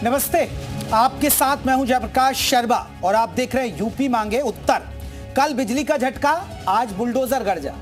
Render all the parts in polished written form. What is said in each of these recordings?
नमस्ते, आपके साथ मैं हूं जयप्रकाश शर्मा और आप देख रहे हैं यूपी मांगे उत्तर। कल बिजली का झटका, आज बुलडोजर गर्जा।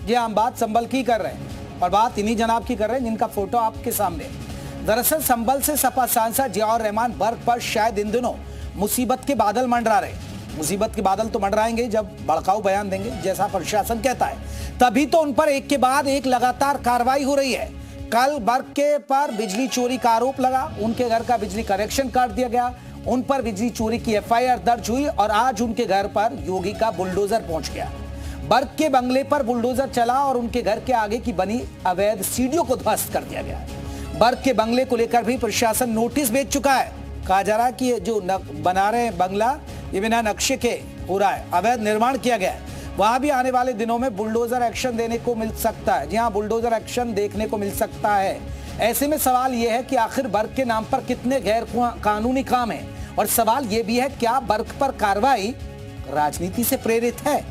ये हम बात संभल की कर रहे हैं और बात इन्हीं जनाब की कर रहे हैं जिनका फोटो आपके सामने है। दरअसल संभल से सपा सांसद जियाउर रहमान बर्ग पर शायद इन दिनों मुसीबत के बादल मंडरा रहे। मुसीबत के बादल तो मंडराएंगे जब भड़काऊ बयान देंगे, जैसा प्रशासन कहता है। तभी तो उन पर एक के बाद एक लगातार कार्रवाई हो रही है। कल बर्ग के पर बिजली चोरी का आरोप लगा, उनके घर का बिजली कनेक्शन काट दिया गया, उन पर बिजली चोरी की एफआईआर दर्ज हुई और आज उनके घर पर योगी का बुलडोजर पहुंच गया। बर्ग के बंगले पर बुलडोजर चला और उनके घर के आगे की बनी अवैध सीढ़ियों को ध्वस्त कर दिया गया। बर्ग के बंगले को लेकर भी प्रशासन नोटिस भेज चुका है। कहा जा रहा है कि ये जो बना रहे हैं बंगला, ये बिना नक्शे के हो रहा है, अवैध निर्माण किया गया है। वहां भी आने वाले दिनों में बुलडोजर एक्शन देने को मिल सकता है। जी हां, बुलडोजर एक्शन देखने को मिल सकता है। ऐसे में सवाल यह है कि आखिर बर्ग के नाम पर कितने गैर कानूनी काम हैं, और सवाल यह भी है क्या बर्ग पर कार्रवाई राजनीति से प्रेरित है।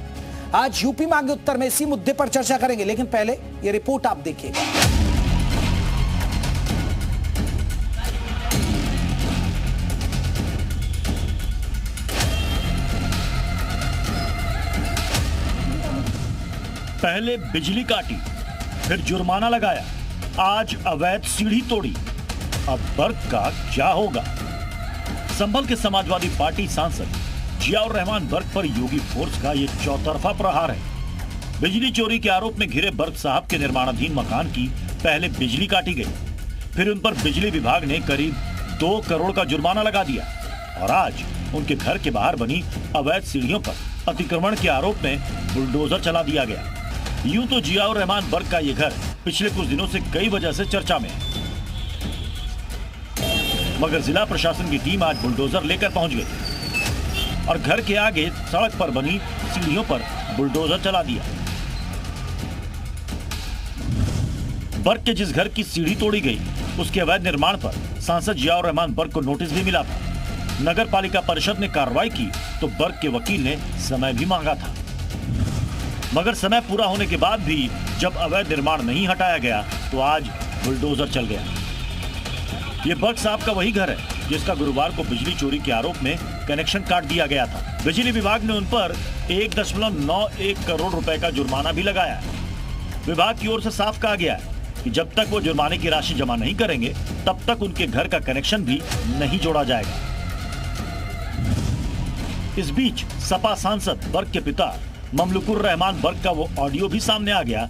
आज यूपी मांगे उत्तर में इसी मुद्दे पर चर्चा करेंगे, लेकिन पहले यह रिपोर्ट आप देखिएगा। पहले बिजली काटी, फिर जुर्माना लगाया, आज अवैध सीढ़ी तोड़ी। अब बर्ग का क्या होगा। संभल के समाजवादी पार्टी सांसद जियाउर रहमान बर्ग पर योगी फोर्स का यह चौतरफा प्रहार है। बिजली चोरी के आरोप में घिरे बर्ग साहब के निर्माणाधीन मकान की पहले बिजली काटी गई, फिर उन पर बिजली विभाग ने करीब 2 करोड़ का जुर्माना लगा दिया और आज उनके घर के बाहर बनी अवैध सीढ़ियों पर अतिक्रमण के आरोप में बुलडोजर चला दिया गया। यूं तो जियाउर रहमान बर्ग का ये घर पिछले कुछ दिनों से कई वजह से चर्चा में है, मगर जिला प्रशासन की टीम आज बुलडोजर लेकर पहुंच गई और घर के आगे सड़क पर बनी सीढ़ियों पर बुलडोजर चला दिया। बर्ग के जिस घर की सीढ़ी तोड़ी गई, उसके अवैध निर्माण पर सांसद जियाउर रहमान बर्ग को नोटिस भी मिला था। नगर पालिका परिषद ने कार्रवाई की तो बर्ग के वकील ने समय भी मांगा था, मगर समय पूरा होने के बाद भी जब अवैध निर्माण नहीं हटाया गया तो आज बुलडोजर चल गया। ये बर्ग साहब का वही घर है जिसका गुरुवार को बिजली चोरी के आरोप में कनेक्शन काट दिया गया था। बिजली विभाग ने उन पर 1.91 करोड़ रुपए का जुर्माना भी लगाया है। विभाग की ओर से साफ कहा गया है कि जब तक वो जुर्माने की राशि जमा नहीं करेंगे तब तक उनके घर का कनेक्शन भी नहीं जोड़ा जाएगा। इस बीच सपा सांसद बर्ग के पिता ममलुकुर रहमान बर्ग का वो ऑडियो भी सामने आ गया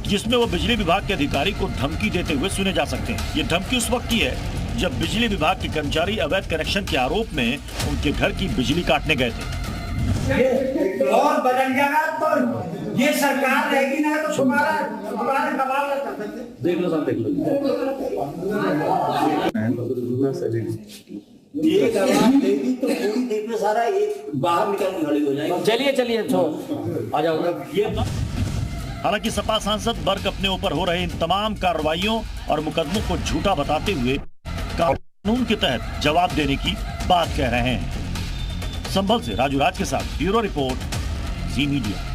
जिसमें वो बिजली विभाग के अधिकारी को धमकी देते हुए सुने जा सकते हैं। ये धमकी उस वक्त की है जब बिजली विभाग के कर्मचारी अवैध कनेक्शन के आरोप में उनके घर की बिजली काटने गए थे। और बदल जाएगा तो ये सरकार रहेगी ना तो तुम्हारा सवाल देख लो, सब देख लो। ये देगी तो पूरी देख लो, सारा एक बाहर निकल खड़ी हो जाएगी। चलिए आ जाओ। हालांकि सपा सांसद बर्ग अपने ऊपर हो रहे इन तमाम कार्रवाइयों और मुकदमों को झूठा बताते हुए कानून के तहत जवाब देने की बात कह रहे हैं। संभल से राजू राज के साथ ब्यूरो रिपोर्ट, जी मीडिया।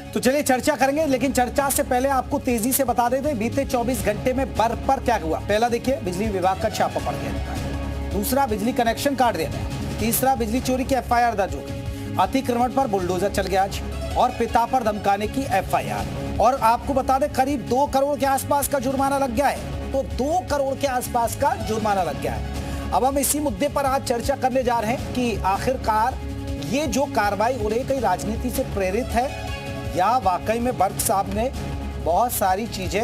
तो चलिए चर्चा करेंगे, लेकिन चर्चा से पहले आपको तेजी से बता देते हैं बीते 24 घंटे में बर्ग पर क्या हुआ। पहला देखिए, बिजली विभाग का छापा पड़ गया। दूसरा, बिजली कनेक्शन काट दिया गया। तीसरा, बिजली चोरी की एफआईआर दर्ज हो गई। अतिक्रमण पर बुलडोजर चल गया आज, और पिता पर धमकाने की एफआईआर। और आपको बता दें करीब 2 करोड़ के आसपास का जुर्माना लग गया है। तो 2 करोड़ के आसपास का जुर्माना लग गया है। अब हम इसी मुद्दे पर आज चर्चा करने जा रहे हैं कि आखिरकार ये जो कार्रवाई हो रही है कई राजनीति से प्रेरित है या वाकई में बर्ग साहब ने बहुत सारी चीजें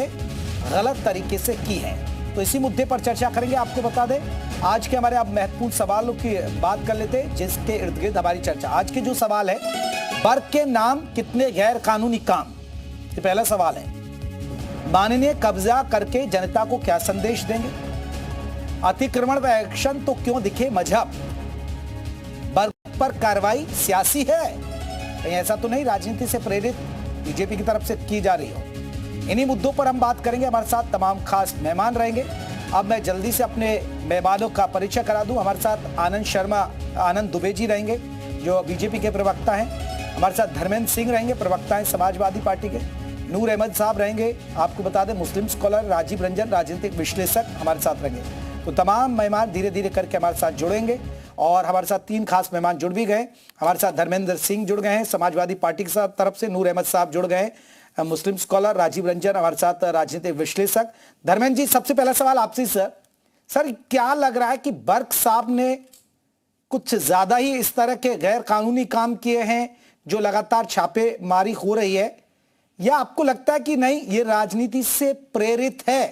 गलत तरीके से की हैं। तो इसी मुद्दे पर चर्चा करेंगे। आपको बता दें आज के हमारे अब महत्वपूर्ण सवालों की बात कर लेते हैं जिसके इर्द गिर्द हमारी चर्चा। आज के जो सवाल है, बर्ग के नाम कितने गैर कानूनी काम, ये पहला सवाल है। माननीय कब्जा करके जनता को क्या संदेश देंगे। अतिक्रमण व एक्शन तो क्यों दिखे मजहब। बर्ग पर कार्रवाई सियासी है, कहीं ऐसा तो नहीं राजनीति से प्रेरित बीजेपी की तरफ से की जा रही हो। इन्हीं मुद्दों पर हम बात करेंगे। हमारे साथ तमाम खास मेहमान रहेंगे। अब मैं जल्दी से अपने मेहमानों का परिचय करा दूं। हमारे साथ आनंद दुबे जी रहेंगे जो बीजेपी के प्रवक्ता हैं। हमारे साथ धर्मेंद्र सिंह रहेंगे, प्रवक्ता हैं समाजवादी पार्टी के। नूर अहमद साहब रहेंगे, आपको बता दें मुस्लिम स्कॉलर, राजीव रंजन राजनीतिक विश्लेषक हमारे साथ रहेंगे। तो तमाम मेहमान धीरे धीरे करके हमारे साथ जुड़ेंगे और हमारे साथ 3 खास मेहमान जुड़ भी गए। हमारे साथ धर्मेंद्र सिंह जुड़ गए हैं समाजवादी पार्टी की तरफ से, नूर अहमद साहब जुड़ गए, मुस्लिम स्कॉलर, राजीव रंजन हमारे साथ राजनीतिक विश्लेषक। धर्मेंद्र जी, सबसे पहला सवाल आपसे सर क्या लग रहा है कि बर्क साहब ने कुछ ज्यादा ही इस तरह के गैर कानूनी काम किए हैं जो लगातार छापेमारी हो रही है, या आपको लगता है कि नहीं ये राजनीति से प्रेरित है?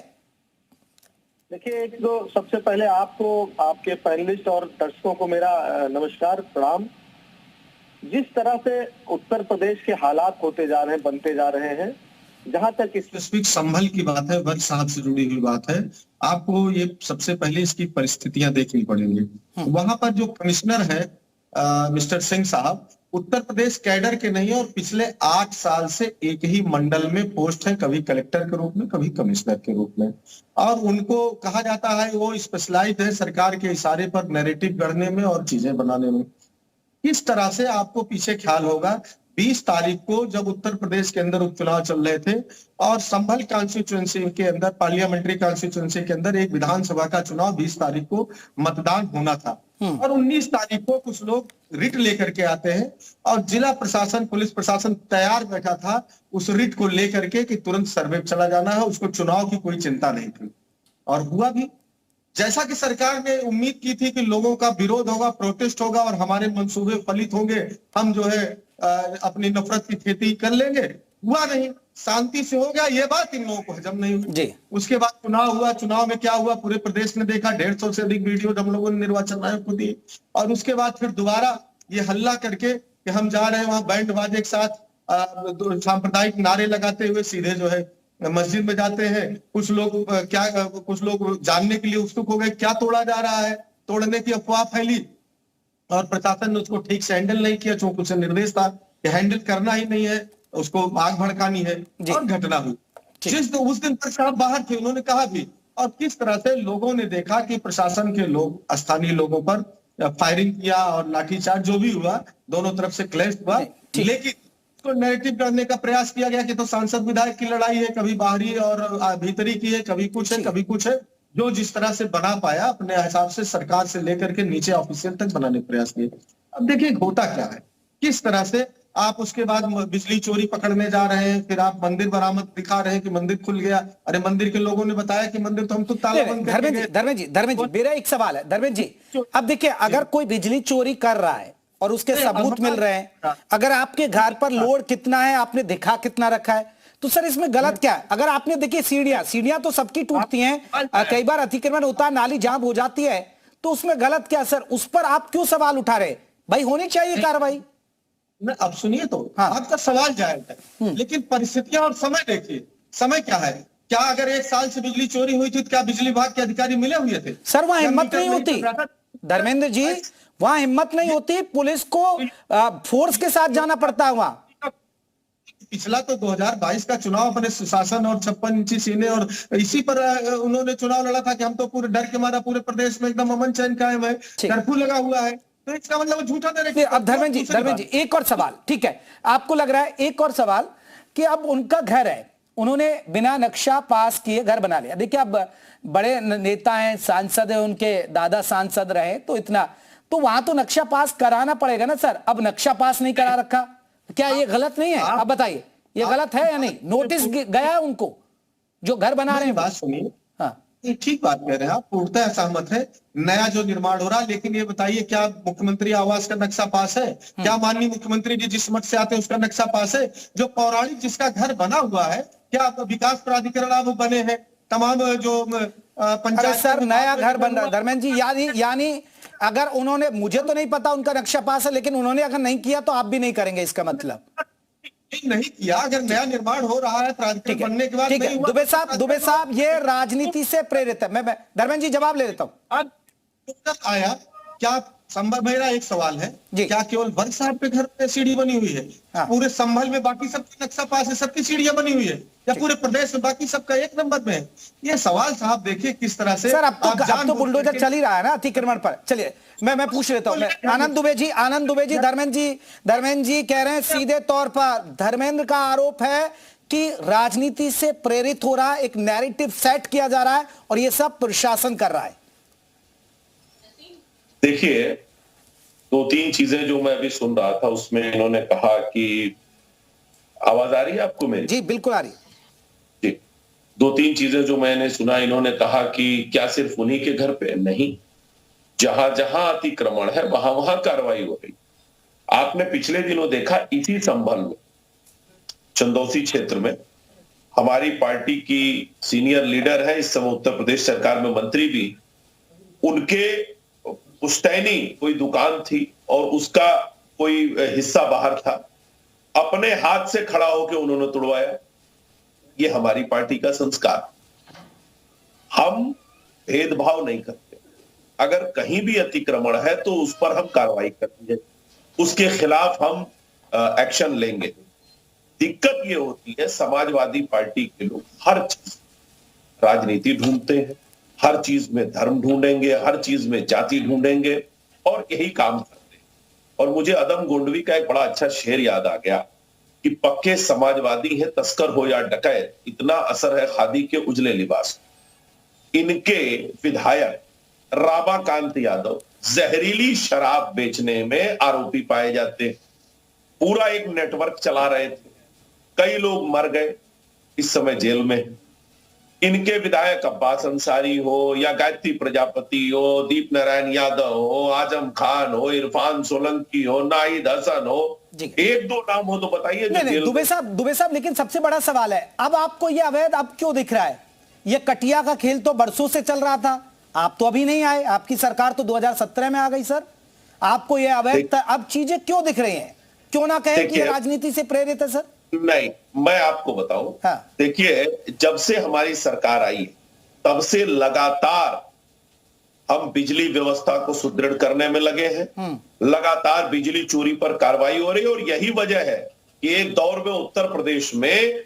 देखिए, एक तो सबसे पहले आपको, आपके पैनलिस्ट और दर्शकों को मेरा नमस्कार, प्रणाम। जिस तरह से उत्तर प्रदेश के हालात होते जा रहे हैं, बनते जा रहे हैं, जहां तक स्पेसिफिक संभल की बात है, वर्क साहब से जुड़ी हुई बात है, आपको ये सबसे पहले इसकी परिस्थितियां देखनी पड़ेंगी। वहां पर जो कमिश्नर है मिस्टर सिंह साहब, उत्तर प्रदेश कैडर के नहीं और पिछले 8 साल से एक ही मंडल में पोस्ट है, कभी कलेक्टर के रूप में, कभी कमिश्नर के रूप में, और उनको कहा जाता है वो स्पेशलाइज्ड है सरकार के इशारे पर नैरेटिव गढ़ने में और चीजें बनाने में। इस तरह से आपको पीछे ख्याल होगा 20 तारीख को जब उत्तर प्रदेश के अंदर उपचुनाव चल रहे थे और संभल कॉन्स्टिट्यूएंसी के अंदर, पार्लियामेंट्री कॉन्स्टिट्यूएंसी के अंदर एक विधानसभा का चुनाव 20 तारीख को मतदान होना था और 19 तारीख को कुछ लोग रिट लेकर के आते हैं और जिला प्रशासन, पुलिस प्रशासन तैयार बैठा था उस रिट को लेकर के कि तुरंत सर्वे चला जाना है, उसको चुनाव की कोई चिंता नहीं थी। और हुआ भी जैसा कि सरकार ने उम्मीद की थी कि लोगों का विरोध होगा, प्रोटेस्ट होगा और हमारे मंसूबे फलित होंगे, हम जो है अपनी नफरत की खेती कर लेंगे। हुआ नहीं, शांति से हो गया। ये बात इन लोगों को हजम नहीं हुई। उसके बाद चुनाव हुआ। चुनाव में क्या हुआ पूरे प्रदेश ने देखा, 150 से अधिक वीडियो हम लोगों ने निर्वाचन आयोग को दी और उसके बाद फिर दोबारा ये हल्ला करके कि हम जा रहे हैं वहां बैंड बाजे के साथ सांप्रदायिक नारे लगाते हुए सीधे जो है मस्जिद में जाते हैं। कुछ लोग जानने के लिए उत्सुक हो गए क्या तोड़ा जा रहा है, तोड़ने की अफवाह फैली और प्रशासन ने उसको ठीक से हैंडल नहीं किया, चूंकि उसे निर्देश था कि हैंडल करना ही नहीं है, उसको आग भड़कानी है और घटना हुई। उस दिन पर साहब बाहर थे, उन्होंने कहा भी, और किस तरह से लोगों ने देखा कि प्रशासन के लोग स्थानीय लोगों पर फायरिंग किया और लाठीचार्ज जो भी हुआ, दोनों तरफ से क्लैश हुआ, लेकिन उसको नैरेटिव करने का प्रयास किया गया कि तो सांसद विधायक की लड़ाई है, कभी बाहरी और भीतरी की है, कभी कुछ है, कभी कुछ है। जो जिस तरह से बना पाया अपने हिसाब से सरकार से लेकर के नीचे ऑफिशियल तक बनाने का प्रयास किए। अब देखिए होता क्या है, किस तरह से आप उसके बाद बिजली चोरी पकड़ने जा रहे हैं, फिर आप मंदिर बरामद दिखा रहे हैं कि मंदिर खुल गया। अरे मंदिर के लोगों ने बताया कि मंदिर तो हम तो ताला बंद करके गए। धर्मेंद्र जी मेरा एक सवाल है। धर्मेंद्र जी, अब देखिए अगर कोई बिजली चोरी कर रहा है और उसके सबूत मिल रहे हैं, अगर आपके घर पर लोड कितना है आपने दिखा कितना रखा है, तो सर इसमें गलत क्या है? अगर आपने देखिए सीढ़ियां तो सबकी टूटती हैं, कई बार अतिक्रमण होता है, नाली जाम हो जाती है, तो उसमें गलत क्या सर? उस पर आप क्यों सवाल उठा रहे? भाई होनी चाहिए कार्रवाई। अब सुनिए तो आपका सवाल जायज है, लेकिन परिस्थितियां और समय देखिए। समय क्या है? क्या अगर 1 साल से बिजली चोरी हुई थी तो क्या बिजली विभाग के अधिकारी मिले हुए थे? सर वहां हिम्मत नहीं होती धर्मेंद्र जी, वहां हिम्मत नहीं होती, पुलिस को फोर्स के साथ जाना पड़ता है वहां। पिछला तो 2022 का चुनाव अपने सुशासन और 56 इंची सीने और इसी पर उन्होंने चुनाव लड़ा था कि हम तो पूरे डर के मारा पूरे प्रदेश में एकदम अमन चैन कायम है, कर्फ्यू लगा हुआ है, तो इसका मतलब झूठा नैरेटिव। अब धर्मेंद्र जी एक और सवाल, ठीक है, आपको लग रहा है एक और सवाल कि अब उनका घर है, उन्होंने बिना नक्शा पास किए घर बना लिया। देखिए अब बड़े नेता हैं, सांसद है, उनके दादा सांसद रहे, तो इतना तो वहां तो नक्शा पास कराना पड़ेगा ना सर। अब नक्शा पास नहीं करा रखा, क्या ये गलत नहीं है? आप बताइए ये गलत है या नहीं? नोटिस गया उनको जो घर बना रहे हैं? बात सुनिए, ये ठीक बात कह रहे हैं आप, पूर्णतः सहमत है, नया जो निर्माण हो रहा है, लेकिन ये बताइए क्या मुख्यमंत्री आवास का नक्शा पास है? क्या माननीय मुख्यमंत्री जी जिस मत से आते हैं उसका नक्शा पास है? जो पौराणिक जिसका घर बना हुआ है, क्या विकास प्राधिकरण अब बने हैं? तमाम जो पंचायत सर नया घर बन रहा है धर्मेंद्र जी, यानी अगर उन्होंने, मुझे तो नहीं पता उनका नक्शा पास है, लेकिन उन्होंने अगर नहीं किया तो आप भी नहीं करेंगे, इसका मतलब? नहीं किया, अगर नया निर्माण हो रहा है प्राधिकरण बनने के बाद नहीं हुआ। दुबे साहब ये राजनीति से प्रेरित है। मैं धर्मेंद्र जी जवाब ले लेता हूं। अब आया क्या संभव? मेरा एक सवाल है, क्या केवल वर्क साहब के घर पे सीढ़ी बनी हुई है? पूरे संभल में बाकी सबकी नक्शा पास है, सबकी सीढ़ियां बनी हुई है, या पूरे प्रदेश में बाकी सबका 1 नंबर में है? ये सवाल साहब देखिए किस तरह से। सर अब तो बुलडोजर चल ही रहा है ना अतिक्रमण पर। चलिए मैं पूछ लेता हूं। आनंद दुबे जी धर्मेंद्र जी कह रहे हैं सीधे तौर पर, धर्मेंद्र का आरोप है कि राजनीति से प्रेरित हो रहा है, एक नैरेटिव सेट किया जा रहा है और ये सब प्रशासन कर रहा है? देखिए, दो तीन चीजें जो मैं अभी सुन रहा था उसमें इन्होंने कहा कि, आवाज आ रही है आपको मेरी? जी बिल्कुल आ रही है जी। दो तीन चीजें जो मैंने सुना, इन्होंने कहा कि क्या सिर्फ उन्हीं के घर पे? नहीं, जहां जहां अतिक्रमण है वहां वहां कार्रवाई हो रही। आपने पिछले दिनों देखा इसी संभल में चंदौसी क्षेत्र में हमारी पार्टी की सीनियर लीडर है, इस समय उत्तर प्रदेश सरकार में मंत्री भी, उनके पुश्तैनी कोई दुकान थी और उसका कोई हिस्सा बाहर था, अपने हाथ से खड़ा होकर उन्होंने तोड़वाया। ये हमारी पार्टी का संस्कार। हम भेदभाव नहीं करते, अगर कहीं भी अतिक्रमण है तो उस पर हम कार्रवाई करेंगे, उसके खिलाफ हम एक्शन लेंगे। दिक्कत ये होती है, समाजवादी पार्टी के लोग हर चीज राजनीति ढूंढते हैं, हर चीज में धर्म ढूंढेंगे, हर चीज में जाति ढूंढेंगे और यही काम करते हैं। और मुझे अदम गोंडवी का एक बड़ा अच्छा शेर याद आ गया कि पक्के समाजवादी है तस्कर हो या डकैत, इतना असर है खादी के उजले लिबास। इनके विधायक रामाकांत यादव जहरीली शराब बेचने में आरोपी पाए जाते हैं। पूरा एक नेटवर्क चला रहे थे, कई लोग मर गए, इस समय जेल में। इनके विधायक अब्बास अंसारी हो या गायत्री प्रजापति हो, दीप नारायण यादव हो, आजम खान हो, इरफान सोलंकी हो, नाहिद हसन हो, एक दो नाम हो तो बताइए। नहीं, दुबे साहब, लेकिन सबसे बड़ा सवाल है, अब आपको यह अवैध अब क्यों दिख रहा है? यह कटिया का खेल तो बरसों से चल रहा था, आप तो अभी नहीं आए, आपकी सरकार तो 2017 में आ गई सर। आपको यह अवैध अब चीजें क्यों दिख रही हैं? क्यों ना कहें कि राजनीति से प्रेरित है सर? नहीं, मैं आपको बताऊं, हाँ। देखिए, जब से हमारी सरकार आई तब से लगातार हम बिजली व्यवस्था को सुदृढ़ करने में लगे हैं। लगातार बिजली चोरी पर कार्रवाई हो रही है और यही वजह है कि एक दौर में उत्तर प्रदेश में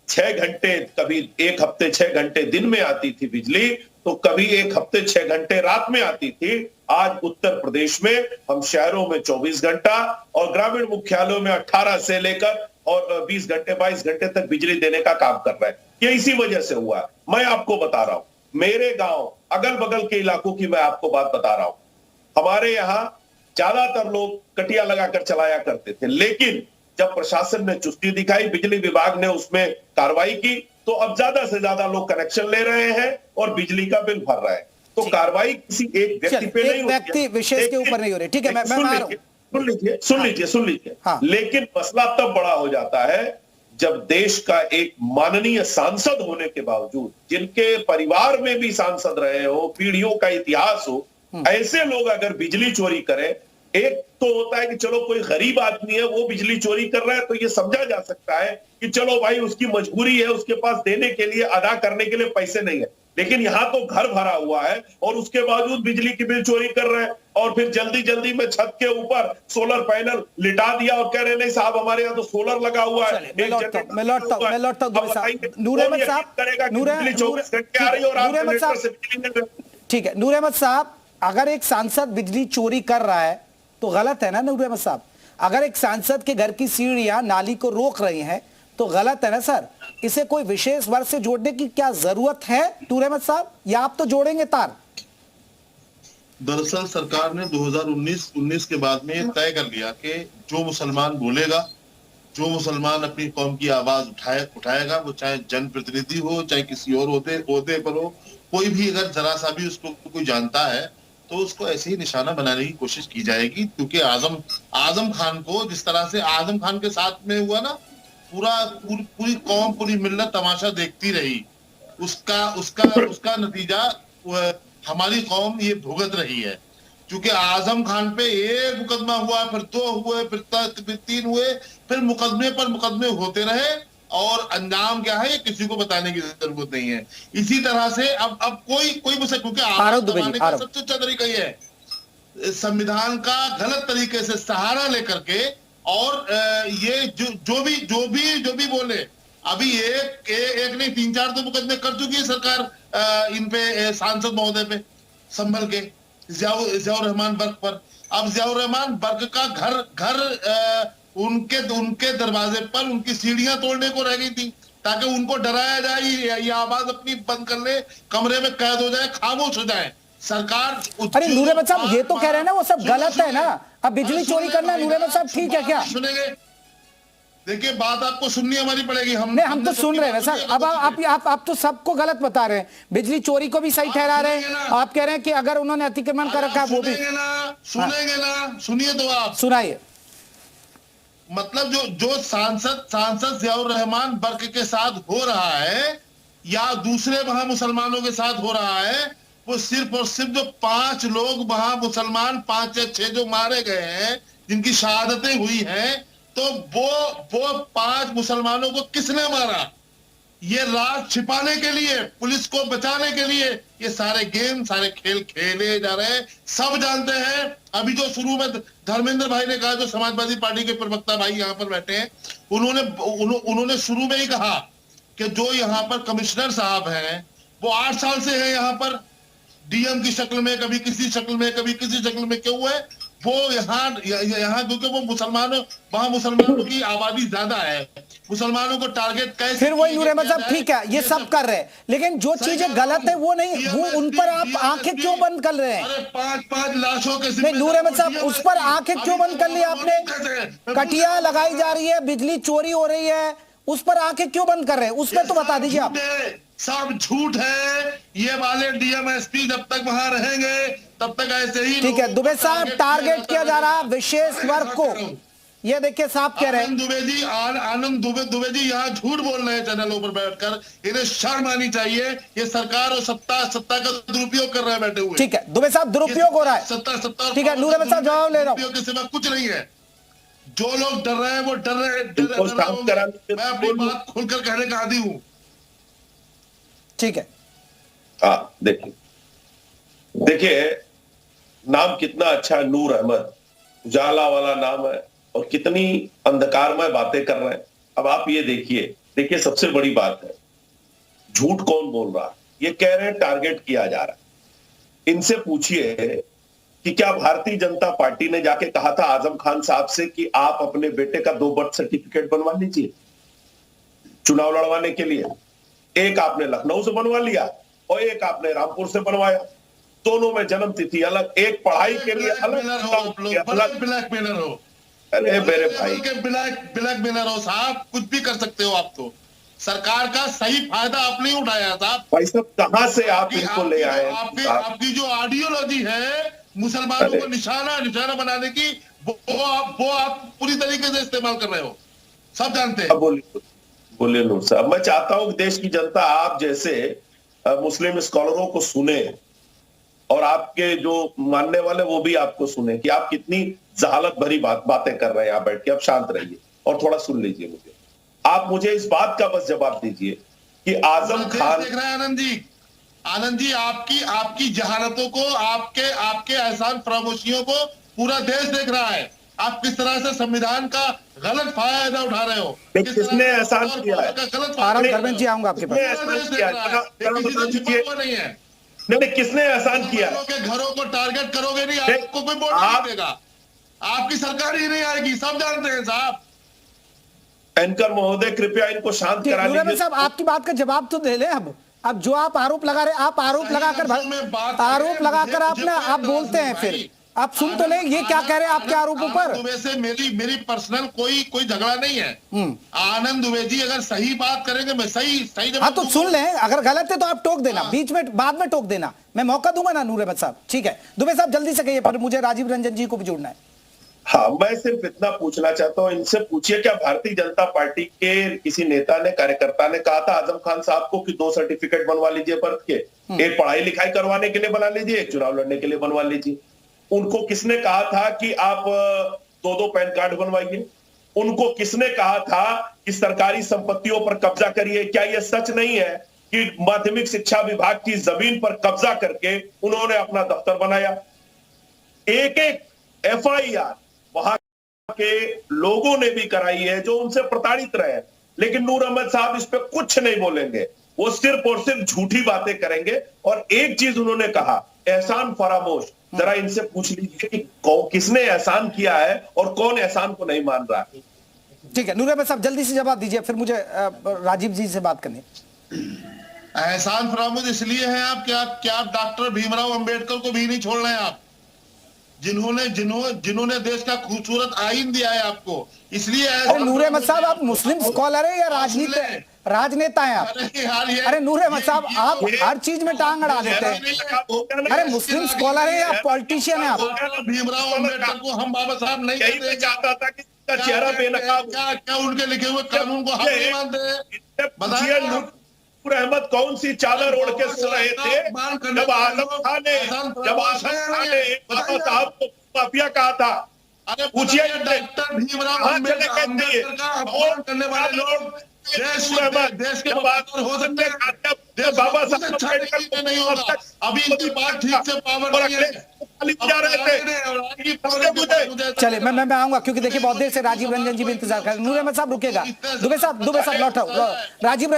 6 घंटे, कभी एक हफ्ते 6 घंटे दिन में आती थी बिजली, तो कभी एक हफ्ते 6 घंटे रात में आती थी। आज उत्तर प्रदेश में हम शहरों में 24 घंटा और ग्रामीण मुख्यालयों में 18 से लेकर और 20 घंटे 22 घंटे तक बिजली देने का काम कर रहे हैं। ये इसी वजह से हुआ है। मैं आपको बता रहा हूं, मेरे गांव अगल बगल के इलाकों की मैं आपको बात बता रहा हूं। हमारे यहाँ ज्यादातर लोग कटिया लगाकर चलाया करते थे, लेकिन जब प्रशासन ने चुस्ती दिखाई, बिजली विभाग ने उसमें कार्रवाई की, तो अब ज्यादा से ज्यादा लोग कनेक्शन ले रहे हैं और बिजली का बिल भर रहे हैं। तो कार्रवाई किसी एक व्यक्ति पे नहीं, व्यक्ति विशेष के ऊपर नहीं हो रही। ठीक है, मैं सुन लीजिए। हाँ। लेकिन मसला तब बड़ा हो जाता है जब देश का एक माननीय सांसद होने के बावजूद, जिनके परिवार में भी सांसद रहे हो, पीढ़ियों का इतिहास हो, ऐसे लोग अगर बिजली चोरी करें। एक तो होता है कि चलो कोई गरीब आदमी है वो बिजली चोरी कर रहा है, तो ये समझा जा सकता है कि चलो भाई उसकी मजबूरी है, उसके पास देने के लिए, अदा करने के लिए पैसे नहीं है। लेकिन यहां तो घर भरा हुआ है और उसके बावजूद बिजली की बिल चोरी कर रहे हैं और फिर जल्दी जल्दी में छत के ऊपर सोलर पैनल लिटा दिया और कह रहे नहीं साहब हमारे यहाँ तो सोलर लगा हुआ है। मैं लौटता हूं नूर अहमद साहब। ठीक है नूर अहमद साहब, अगर एक सांसद बिजली चोरी कर रहा है तो गलत है ना नूर अहमद साहब? अगर एक सांसद के घर की सीढ़ियां नाली को रोक रही हैं तो गलत है ना सर? इसे कोई विशेष वर्ग से जोड़ने की क्या जरूरत है नूर अहमद साहब, या आप तो जोड़ेंगे तार? दरअसल सरकार ने 2019 के बाद में तय कर लिया कि जो मुसलमान बोलेगा, जो मुसलमान अपनी कौम की आवाज उठाएगा, वो चाहे जनप्रतिनिधि हो, चाहे किसी और ओहदे पर हो, कोई भी अगर जरा सा भी उसको कोई जानता है तो उसको ऐसे ही निशाना बनाने की कोशिश की जाएगी। क्योंकि आजम खान को जिस तरह से आजम खान के साथ में हुआ ना, पूरी कौम, पूरी मिल्लत तमाशा देखती रही, उसका नतीजा हमारी कौम ये भुगत रही है। क्योंकि आजम खान पे एक मुकदमा हुआ, फिर 2 हुए, फिर 3 हुए, फिर मुकदमे पर मुकदमे होते रहे और अंजाम क्या है ये किसी को बताने की जरूरत नहीं है। इसी तरह से अब कोई मुझसे, क्योंकि आरोप का सबसे अच्छा तरीका ये है संविधान का गलत तरीके से सहारा लेकर के, और ये जो भी बोले, अभी एक नहीं 3-4 तो मुकदमे कर चुकी है सरकार इन पे, सांसद महोदय पे, संभल के जियाउर रहमान बर्क पर। अब जियाउर रहमान बर्क का घर उनके दरवाजे पर उनकी सीढ़ियां तोड़ने को रह गई थी, ताकि उनको डराया जाए, ये आवाज अपनी बंद कर ले, कमरे में कैद हो जाए, खामोश हो जाए सरकार। अरे नूर अहमद साहब ये तो कह रहे हैं ना वो सब गलत है ना, अब बिजली चोरी करना नूर अहमद साहब ठीक है क्या? सुनेंगे, देखिए बात आपको सुननी हमारी पड़ेगी। हम तो सुन रहे हैं सर। अब आप तो सबको गलत बता रहे हैं, बिजली चोरी को भी सही ठहरा रहे हैं, आप कह रहे हैं कि अगर उन्होंने अतिक्रमण कर रखा है वो भी सुनेंगे ना, सुनिए तो आप सुनाइए। मतलब जो सांसद जियाउर रहमान बर्क के साथ हो रहा है या दूसरे वहां मुसलमानों के साथ हो रहा है, वो सिर्फ और सिर्फ जो 5 लोग वहां मुसलमान 5 या 6 जो मारे गए हैं, जिनकी शहादतें हुई हैं, तो वो 5 मुसलमानों को किसने मारा? ये राज छिपाने के लिए, पुलिस को बचाने के लिए ये सारे गेम, सारे खेल खेले जा रहे हैं, सब जानते हैं। अभी जो शुरू में धर्मेंद्र भाई ने कहा, जो समाजवादी पार्टी के प्रवक्ता भाई यहाँ पर बैठे हैं, उन्होंने शुरू में ही कहा कि जो यहाँ पर कमिश्नर साहब हैं वो 8 साल से हैं यहाँ पर, डीएम की शक्ल में, कभी किसी शक्ल में, कभी किसी शक्ल में, क्यों है वो यहाँ क्योंकि वो वहां मुसलमानों की आबादी ज्यादा है, मुसलमानों को टारगेट कैसे। फिर वही नूर अहमद साहब ठीक है, ये सब कर रहे हैं, लेकिन जो चीजें गलत है वो नहीं, वो उन पर आप आंखें क्यों बंद कर रहे हैं? अरे 5 लाशों के नहीं नूर अहमद साहब, उस पर आंखें क्यों बंद कर ली आपने? कटिया लगाई जा रही है, बिजली चोरी हो रही है, उस पर आंखें क्यों बंद कर रहे हैं? उस पर तो बता दीजिए आप। सब झूठ है, ये वाले डीएम एसपी जब तक वहां रहेंगे तब तक ऐसे ही। ठीक है दुबे साहब, टारगेट किया जा रहा विशेष वर्ग को, ये देखिए साहब कह रहे हैं। आनंद दुबे जी यहाँ झूठ बोल रहे हैं चैनलों पर बैठकर, इन्हें शर्म आनी चाहिए। ये सरकार और सत्ता का दुरुपयोग कर रहे हैं बैठे हुए। ठीक है दुबे साहब, दुरुपयोग हो रहा है। सत्ता ठीक है नूर अहमद साहब, जवाब ले रहा हूँ। के सिवा कुछ नहीं है। जो लोग डर रहे हैं वो डर रहे हैं। मैं अपनी बात खुलकर कहने का आदी हूँ। ठीक है, हाँ देखिए नाम कितना अच्छा है, नूर अहमद, उजाला वाला नाम है, और कितनी अंधकारमय बातें कर रहे हैं। अब आप ये देखिए सबसे बड़ी बात है, झूठ कौन बोल रहा है? ये कह रहे हैं टारगेट किया जा रहा है। इनसे पूछिए कि क्या भारतीय जनता पार्टी ने जाके कहा था आजम खान साहब से कि आप अपने बेटे का 2 बर्थ सर्टिफिकेट बनवा लीजिए चुनाव लड़वाने के लिए? एक आपने लखनऊ से बनवा लिया और एक आपने रामपुर से बनवाया, दोनों में जन्म तिथि अलग, एक पढ़ाई के लिए अलग, ब्लैकमेलर हो। अरे मेरे भाई ब्लैकमेलर हो साहब, कुछ भी कर सकते हो आप। तो सरकार का सही फायदा आप नहीं उठाया साहब। भाई साहब कहां से आप इनको ले आए? आपकी जो आइडियोलॉजी है मुसलमानों को निशाना बनाने की, वो आप पूरी तरीके से इस्तेमाल कर रहे हो, सब जानते हैं। बोलिए नूर साहब। मैं चाहता हूं कि देश की जनता आप जैसे मुस्लिम स्कॉलरों को सुने और आपके जो मानने वाले वो भी आपको सुने कि आप कितनी जहालत भरी बातें कर रहे हैं यहाँ बैठ के। आप शांत रहिए और थोड़ा सुन लीजिए मुझे। आप मुझे इस बात का बस जवाब दीजिए कि आजम खान देख रहे हैं आनंद जी आपकी जहालतों को, आपके एहसान फरामोशियों को पूरा देश देख रहा है। आप किस तरह से संविधान का गलत फायदा उठा रहे हो। किसने एहसान किया है? धर्मेंद्र जी आऊंगा आपके पास। नहीं है नहीं, किसने एहसान किया? के घरों को टारगेट करोगे नहीं, आपको कोई वोट नहीं देगा, आपकी सरकार ही नहीं आएगी, सब जानते हैं साहब। एंकर महोदय कृपया इनको शांत करा लीजिए। साहब आपकी बात का जवाब तो दे ले। अब जो आप आरोप लगा रहे, आप आरोप लगाकर आप बोलते हैं, फिर आप सुन तो ले, ये क्या कह रहे हैं आपके आरोपों पर? दुबे से मेरी पर्सनल कोई झगड़ा नहीं है। आनंद दुबे जी अगर सही बात करेंगे मैं सही हाँ तो सुन लें, अगर गलत है तो आप टोक देना, बीच में बाद में टोक देना, मैं मौका दूंगा ना नूर अहमद साहब। ठीक है दुबे साहब जल्दी से कहिए, पर मुझे राजीव रंजन जी को भी जोड़ना है। हाँ मैं सिर्फ इतना पूछना चाहता हूँ, इनसे पूछिए क्या भारतीय जनता पार्टी के किसी नेता ने, कार्यकर्ता ने कहा था आजम खान साहब को कि 2 सर्टिफिकेट बनवा लीजिए बर्थ के, एक पढ़ाई लिखाई करवाने के लिए बना लीजिए, एक चुनाव लड़ने के लिए बनवा लीजिए? उनको किसने कहा था कि आप 2 पैन कार्ड बनवाइए? उनको किसने कहा था कि सरकारी संपत्तियों पर कब्जा करिए? क्या यह सच नहीं है कि माध्यमिक शिक्षा विभाग की जमीन पर कब्जा करके उन्होंने अपना दफ्तर बनाया? एक FIR वहां के लोगों ने भी कराई है जो उनसे प्रताड़ित रहे, लेकिन नूर अहमद साहब इस पे कुछ नहीं बोलेंगे, वो सिर्फ और सिर्फ झूठी बातें करेंगे। और एक चीज उन्होंने कहा, एहसान फरामोश। जरा इनसे पूछ लीजिए कि किसने एहसान किया है और कौन एहसान को नहीं मान रहा है। ठीक है, नूर अहमद साहब जल्दी से जवाब दीजिए, फिर मुझे राजीव जी से बात करनी है। एहसान फरामोश इसलिए है आप कि आप डॉक्टर भीमराव अंबेडकर को भी नहीं छोड़ रहे हैं आप, जिन्होंने देश का खूबसूरत आइन दिया है आपको, इसलिए। अरे नूर अहमद साहब, आप मुस्लिम स्कॉलर है या राजनेता हैं आप? अरे नूर अहमद साहब, आप हर चीज में टांग अड़ा देते हैं। अरे मुस्लिम स्कॉलर है या पॉलिटिशियन है आप? भीमराव अंबेडकर को हम बाबा साहब नहीं कहते, चाहता था कि चेहरा बेनकाब, क्या उनके लिखे हुए कानून को हम नहीं मानते? बताइए नूर अहमद कौन सी चादर ओढ़ के सो रहे थे जब आजम खान ने बाबा साहब को माफिया कहा था? पूछिए डॉक्टर भीमराव अंबेडकर का अपमान करने वाले लोग देश के हो सकते हैं, बाबा साहब नहीं होगा। अभी इनकी बात ठीक से पावर नहीं है। चले मैं आऊंगा, क्योंकि देखिए बहुत देर से राजीव रंजन जी भी इंतजार कर रहे हैं। नूर अहमद साहब रुकेगा, दुबे साहब लौटाओ। राजीव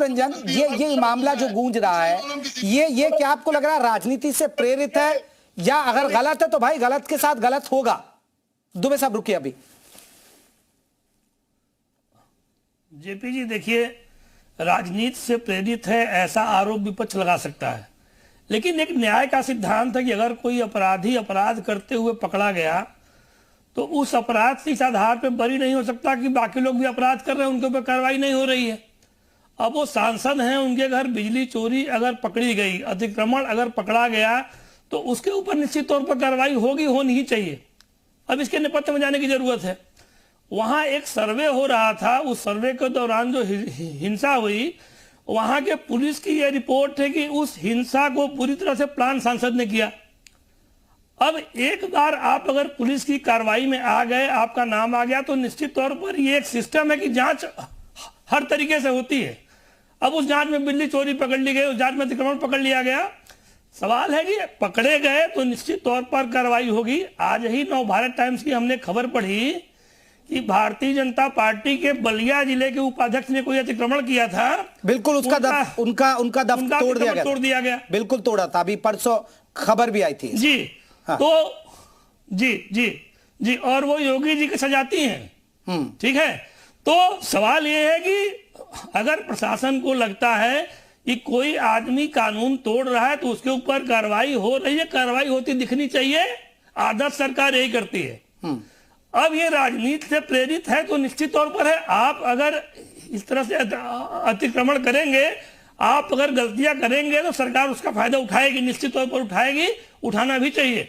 रंजन, ये मामला जो गूंज रहा है, ये क्या आपको लग रहा है राजनीति से प्रेरित है, या अगर गलत है तो भाई गलत के साथ गलत होगा? दुबे साहब रुकिए अभी। जेपी जी देखिए, राजनीति से प्रेरित है ऐसा आरोप विपक्ष लगा सकता है, लेकिन एक न्याय का सिद्धांत है कि अगर कोई अपराधी अपराध करते हुए पकड़ा गया तो उस अपराध के इस आधार पर बरी नहीं हो सकता कि बाकी लोग भी अपराध कर रहे हैं, उनके ऊपर कार्रवाई नहीं हो रही है। अब वो सांसद हैं, उनके घर बिजली चोरी अगर पकड़ी गई, अतिक्रमण अगर पकड़ा गया, तो उसके ऊपर निश्चित तौर पर कार्रवाई होनी ही चाहिए। अब इसके नेपथ्य में जाने की जरूरत है। वहां एक सर्वे हो रहा था, उस सर्वे के दौरान जो हिंसा हुई, वहां के पुलिस की यह रिपोर्ट है कि उस हिंसा को पूरी तरह से प्लान सांसद ने किया। अब एक बार आप अगर पुलिस की कार्रवाई में आ गए, आपका नाम आ गया, तो निश्चित तौर पर ये एक सिस्टम है कि जांच हर तरीके से होती है। अब उस जांच में बिजली चोरी पकड़ ली गई, उस जांच में अतिक्रमण पकड़ लिया गया। सवाल है कि पकड़े गए तो निश्चित तौर पर कार्रवाई होगी। आज ही नवभारत टाइम्स की हमने खबर पढ़ी कि भारतीय जनता पार्टी के बलिया जिले के उपाध्यक्ष ने कोई अतिक्रमण किया था, बिल्कुल उनका दफ्तर तोड़ दिया गया, बिल्कुल तोड़ा था। अभी परसों खबर भी आई थी जी। हाँ। तो जी और वो योगी जी के सजाती हैं, ठीक है। तो सवाल ये है कि अगर प्रशासन को लगता है कि कोई आदमी कानून तोड़ रहा है तो उसके ऊपर कार्रवाई हो रही है, कार्रवाई होती दिखनी चाहिए। आदर्श सरकार यही करती है। अब ये राजनीति से प्रेरित है तो निश्चित तौर पर है, आप अगर इस तरह से अतिक्रमण करेंगे, आप अगर गलतियां करेंगे तो सरकार उसका फायदा उठाएगी, निश्चित तौर पर उठाएगी, उठाना भी चाहिए।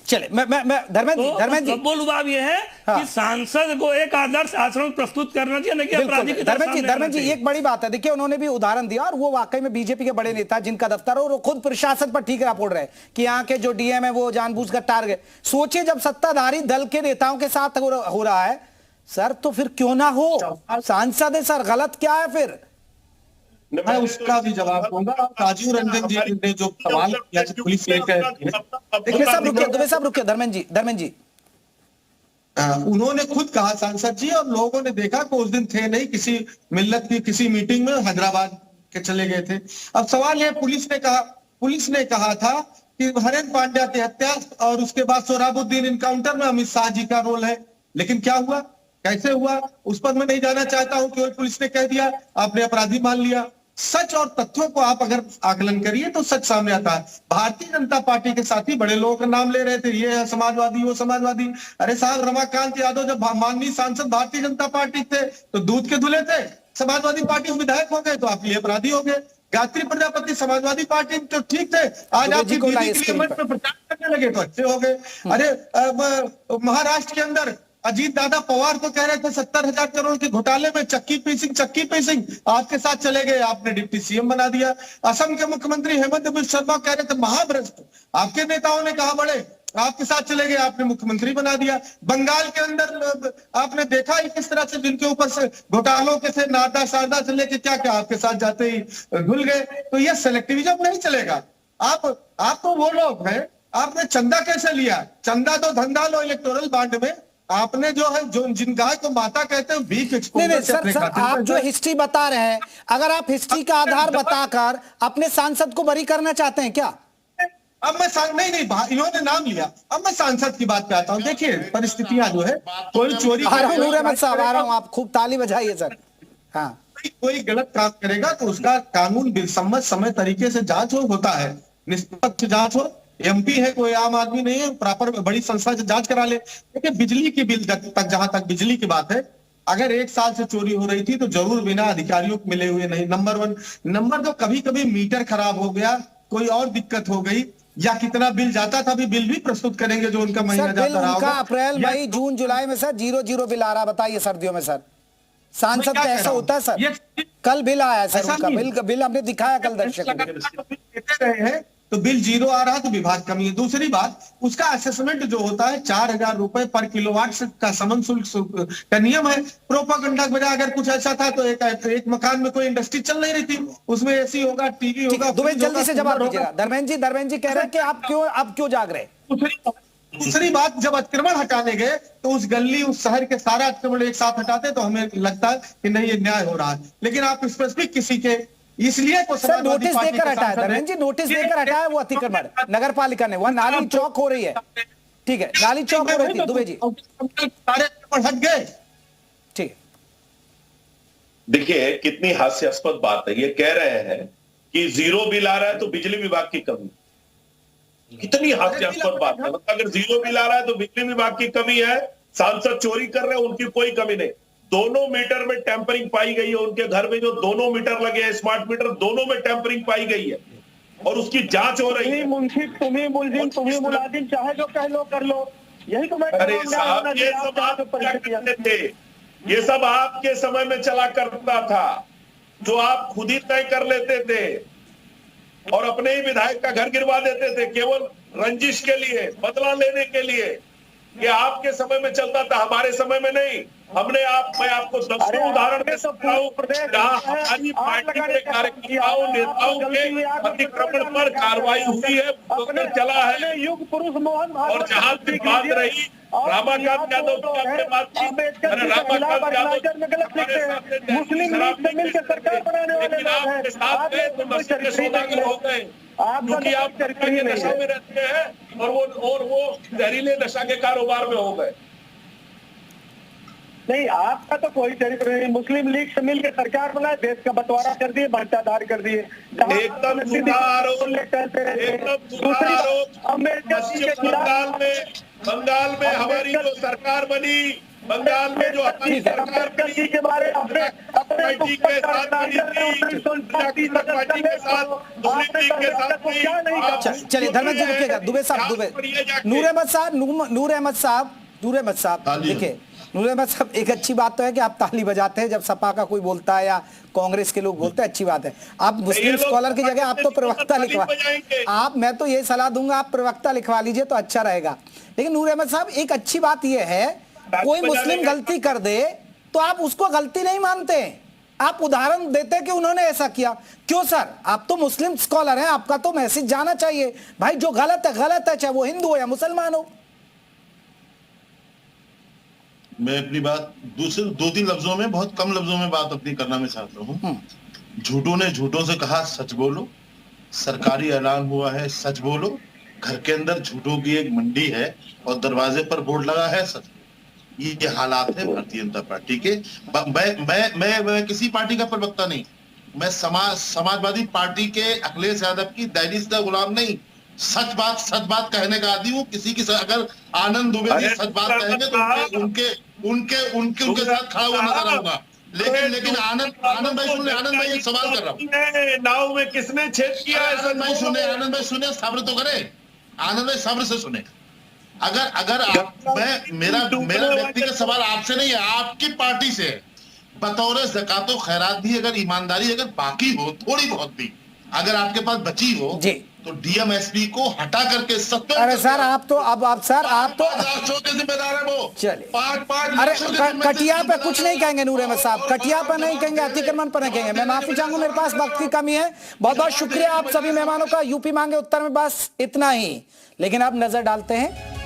चले मैं धर्मेंद्र जी बोलूबाब ये है कि सांसद को एक आदर्श आचरण प्रस्तुत करना चाहिए, कि अपराधी की धर्मेंद्र जी एक बड़ी बात है। देखिए उन्होंने भी उदाहरण दिया, और वो वाकई में बीजेपी के बड़े नेता जिनका दफ्तर हो, और वो खुद प्रशासन पर ठीक फोड़ रहे हैं कि यहाँ के जो डीएम है वो जानबूझकर टारगेट। सोचिए जब सत्ताधारी दल के नेताओं के साथ हो रहा है सर, तो फिर क्यों ना हो? सांसद है सर, गलत क्या है फिर? मैं उसका भी जवाब दूंगा। राजीव रंजन जी ने जो सवाल किया कि पुलिस दुबे साहब रुकिए, धर्मेंद्र जी उन्होंने खुद कहा, सांसद जी, और लोगों ने देखा कि उस दिन थे नहीं, किसी मिल्लत की किसी मीटिंग में हैदराबाद के चले गए थे। अब सवाल है, पुलिस ने कहा था कि हरेन पांड्या की हत्या और उसके बाद सोहराबुद्दीन इनकाउंटर में अमित शाह जी का रोल है, लेकिन क्या हुआ, कैसे हुआ, उस पर मैं नहीं जाना चाहता हूं। केवल पुलिस ने कह दिया, आपने अपराधी मान लिया। सच और तथ्यों को आप अगर आकलन करिए तो सच सामने आता है। भारतीय जनता पार्टी के साथी बड़े लोगों का नाम ले रहे थे, ये है समाजवादी, वो समाजवादी। अरे साहब, रमाकांत यादव जब माननीय सांसद भारतीय जनता पार्टी थे तो दूध के धुले थे, समाजवादी पार्टी में विधायक हो गए तो आप ये अपराधी हो गए। गायत्री प्रजापति समाजवादी पार्टी में तो ठीक थे, आज आप दीदी के लिए मंच पर प्रचार करने लगे तो अच्छे हो गए। अरे महाराष्ट्र के अंदर अजीत दादा पवार तो कह रहे थे 70,000 करोड़ के घोटाले में चक्की पीसिंग आपके साथ चले गए, आपने डिप्टी सीएम बना दिया। असम के मुख्यमंत्री हेमंत बिस्वा शर्मा कह रहे थे महाभ्रष्ट, आपके नेताओं ने कहा बड़े, आपके साथ चले गए, आपने मुख्यमंत्री बना दिया। बंगाल के अंदर आपने देखा ही किस तरह से जिनके ऊपर से घोटालों के थे, नारदा शारदा से लेके क्या क्या आपके साथ जाते ही घुल गए। तो ये सेलेक्टिविज्म नहीं चलेगा। आप तो वो लोग हैं, आपने चंदा कैसे लिया? चंदा तो धंधा लो इलेक्टोरल बॉन्ड में। आपने जो है जो जिन गाय को माता कहते हैं बीफ एक्सपोर्टर से अपने खाते में। आप जो हिस्ट्री बता रहे हैं, अगर आप हिस्ट्री का आधार बताकर अपने सांसद को बरी करना चाहते हैं क्या? अब मैं इन्होंने नाम लिया, अब मैं सांसद की बात पे आता हूँ। देखिए परिस्थितियां जो है, कोई चोरी आ रहा हूँ नूर अहमद साहब, आ रहा हूँ, आप खूब ताली बजाइए सर। हाँ, कोई गलत काम करेगा तो उसका कानून बिलसम्मत समय तरीके से जांच होता है, निष्पक्ष जांच हो। एमपी है, कोई आम आदमी नहीं है, प्रॉपर बड़ी संस्था से जांच करा ले। देखिए बिजली की बिल तक, जहां तक बिजली की बात है, अगर 1 साल से चोरी हो रही थी तो जरूर बिना अधिकारियों को मिले हुए नहीं, नंबर 1। नंबर 2, कभी कभी मीटर खराब हो गया, कोई और दिक्कत हो गई, या कितना बिल जाता था, अभी बिल भी प्रस्तुत करेंगे जो उनका महीना जाता रहा होगा। अप्रैल मई जून जुलाई में सर 0 बिल आ रहा, बताइए सर्दियों में सर सांसद का ऐसा होता है सर? कल बिल आया है सर उनका, बिल हमने दिखाया कल दर्शकों को। तो बिल 0 आ रहा तो विभाग कमी है। दूसरी बात, उसका असेसमेंट जो होता है 4000 रुपए पर किलोवाट का समन शुल्क का नियम है। प्रोपागंडा की वजह अगर कुछ ऐसा था तो एक मकान में कोई इंडस्ट्री चल नहीं रही थी, उसमें एसी होगा, टीवी होगा। दुबे जल्दी से जवाब दीजिएगा। धर्मेंद्र जी कह रहे हैं कि आप क्यों जाग रहे? दूसरी बात, जब अतिक्रमण हटाने गए तो उस गली, उस शहर के सारा अतिक्रमण एक साथ हटाते तो हमें लगता है कि नहीं ये न्याय हो रहा है, लेकिन आप स्पेसिफिक किसी के इसलिए को सर नोटिस देकर हटाया, धर्मेंद्र जी नोटिस देकर हटाया वो अतिक्रमण नगर पालिका ने। वह नाली चौक हो रही है, ठीक है, नाली चौक हो रही थी दुबे जी, सारे अतिक्रमण हट गए। ठीक है, देखिए कितनी हास्यास्पद बात है। ये कह रहे हैं कि 0 बिल आ रहा है तो बिजली विभाग की कमी। कितनी हास्यास्पद बात है। मतलब अगर 0 बिल आ रहा है तो बिजली विभाग की कमी है, सांसद चोरी कर रहे हैं उनकी कोई कमी नहीं। दोनों मीटर में टेम्परिंग पाई गई है, उनके घर में जो दोनों मीटर लगे हैं स्मार्ट मीटर, दोनों में टेम्परिंग पाई गई है और उसकी जांच हो रही है। मुंशी तुम्ही मुलजिम, तुम्ही मुलाजिम, चाहे जो कह लो कर लो, यही तो मैं। अरे साहब ये सब आप क्या करते थे? ये सब आपके समय में चला करता था, जो आप खुद ही तय कर लेते थे और अपने ही विधायक का घर गिरवा देते थे केवल रंजिश के लिए, बदला लेने के लिए। ये आपके समय में चलता था, हमारे समय में नहीं। मैं आपको 10 उदाहरण दे सकता हूँ जहाँ हमारी पार्टी के कार्यकर्ताओं, नेताओं के अतिक्रमण पर कार्रवाई हुई है, चला है। युग पुरुष मोहन और जहाँ तक बात रही रामाकांत यादव की, आपने बात की, रामाकांत यादव मुस्लिम लीग से मिलकर सरकार बनाने वाले लोग हैं, साथ में तो नशे के सौदागर हो गए, क्योंकि आप सरकार के नशा में रहते हैं और वो जहरीले नशा के कारोबार में हो गए। नहीं, आपका तो कोई चरित्र नहीं। मुस्लिम लीग से मिलकर सरकार बनाए, देश का बंटवारा कर दिए, भ्रष्टाचार कर दिए। एकदम बंगाल में हमारी जो सरकार बनी, बंगाल में जो हमारी सरकार बनी के बारे पार्टी के साथ बनी थी, पार्टी के साथ, मुस्लिम लीग के साथ। चलिए धर्मेंद्र जी रुकिएगा, दुबे साहब, नूर अहमद साहब देखिए, नूर अहमद साहब एक अच्छी बात तो है कि आप ताली बजाते हैं जब सपा का कोई बोलता है या कांग्रेस के लोग बोलते हैं, अच्छी बात है। आप मुस्लिम स्कॉलर की जगह आप तो प्रवक्ता लिखवा, मैं तो ये सलाह दूंगा आप प्रवक्ता लिखवा लीजिए तो अच्छा रहेगा। लेकिन नूर अहमद साहब एक अच्छी बात यह है, कोई मुस्लिम गलती कर दे तो आप उसको गलती नहीं मानते, आप उदाहरण देते कि उन्होंने ऐसा किया। क्यों सर? आप तो मुस्लिम स्कॉलर हैं, आपका तो मैसेज जाना चाहिए भाई, जो गलत है चाहे वो हिंदू हो या मुसलमान हो। मैं अपनी बात दूसरे 2-3 लफ्जों में, बहुत कम लफ्जों में बात अपनी करना मैं चाहता हूँ। झूठों ने झूठों से कहा सच बोलो, सरकारी ऐलान हुआ है सच बोलो। घर के अंदर झूठों की एक मंडी है और दरवाजे पर बोर्ड लगा है सच। ये हालात है भारतीय जनता पार्टी के। मैं किसी पार्टी का प्रवक्ता नहीं, मैं समाजवादी पार्टी के अखिलेश यादव की दहलीज का गुलाम नहीं। सच बात कहने का आदि हूँ। किसी की अगर आनंद दुबे जी सच बात कहेंगे तो उनके साथ खड़ा हुआ नजर आऊंगा। लेकिन आनंद भाई सुने, आनंद भाई एक सवाल कर रहा हूँ, नाव में किसने छेद किया? आनंद भाई सुने, सब्र तो करे, आनंद भाई सब्र से सुने। अगर मेरा व्यक्तिगत सवाल आपसे नहीं है, आपकी पार्टी से बतौर ज़कात व खैरात भी अगर ईमानदारी अगर बाकी हो, थोड़ी बहुत भी अगर आपके पास बची हो जी, तो डीएमएसपी को हटा करके अरे सर आप तो जिम्मेदार है वो। चलिए 5 अरे कटिया पे कुछ नहीं कहेंगे नूर अहमद साहब, कटिया पे नहीं कहेंगे, अतिक्रमण पर नहीं कहेंगे। मैं माफी चाहूंगा, मेरे पास वक्त की कमी है। बहुत बहुत शुक्रिया आप सभी मेहमानों का। यूपी मांगे उत्तर में बस इतना ही, लेकिन अब नजर डालते हैं